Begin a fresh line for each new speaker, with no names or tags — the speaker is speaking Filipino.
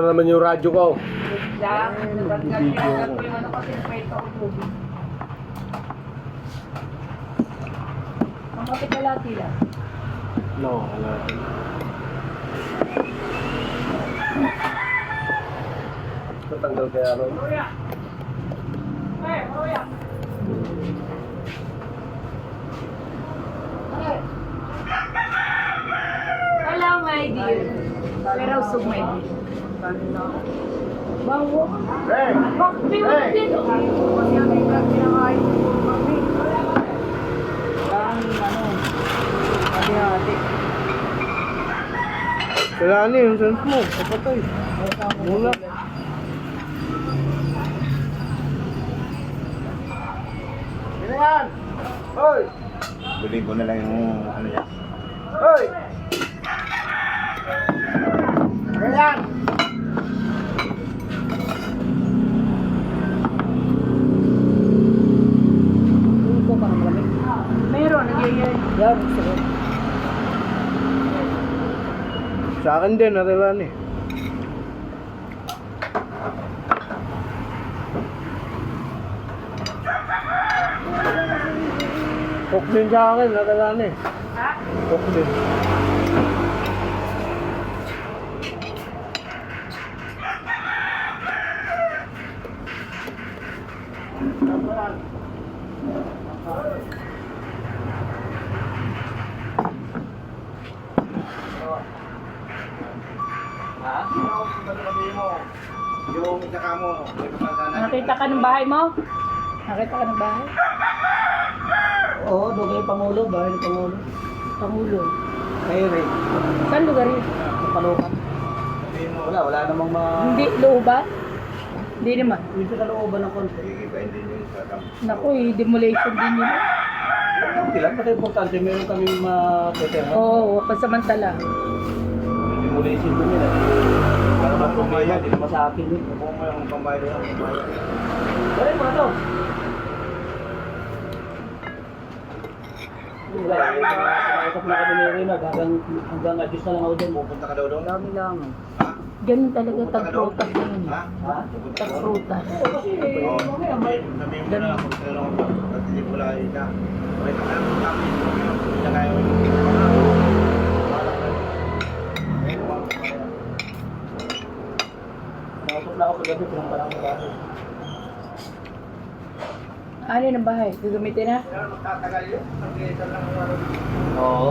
Ano naman yung radyo ko?
Lang, nagagalitan ko yung ano kasi napaito ko tubig. Ang kapit na lahat nila.
No, wala. Tatanggal kaya ron.
Hello, my dear. Pero usog, my dear. Bawo. Bakit may wala din? Kasi ang pinakain ko. Hati-hati.
Wala na yung sense mo. Kapatay. Mula. Sino yan? Hoy!
Bilhin ko na lang yung ano yan.
Hoy! Ganyan!
Hindi ko parang malamig. Meron, nagyayay. Yan, sige.
Sa akin din, narilan eh. Cook din sa akin, narilan eh.
Ha?
Cook din.
Ha? Yung saka mo, may kapasana.
Nakita ka ng bahay mo? Nakita ka ng bahay?
Oo, doon kayo Pangulo, bahay ng Pangulo.
Pangulo.
Kayo rin,
Saan lugar yun?
Palukan. Wala namang
Hindi, looban? Hindi naman.
Yung sa kalooban ng konti.
Iibayin din yung saka.
Naku, demolition din yun.
Okay lang, kasi importante, meron kami matitira.
Oo, pansamantala.
Demolition ko nila. Para ba problema, hindi naman sa akin yun.
Kung mo yung pambayad lang, pambayad.
Dali mo na to. Wala, kumausap na kami ni Rina, hanggang adjust na lang ako doon.
Pupunta ka daw doon?
Dami lang.
Ha?
Ganun talaga tag-prutas na yun.
Ha?
Ha?
Tag-prutas.
Oo. Sabihin mo na kung sino lang at hindi mo lang ina. Okay na lang kami. Hindi na kayo.
Kumausap na ako kagabi, pinampalang ko bahay.
Ano yun ang bahay? Gagamitin na?
Pero magtatagal yun. Ang lang ang
Oo.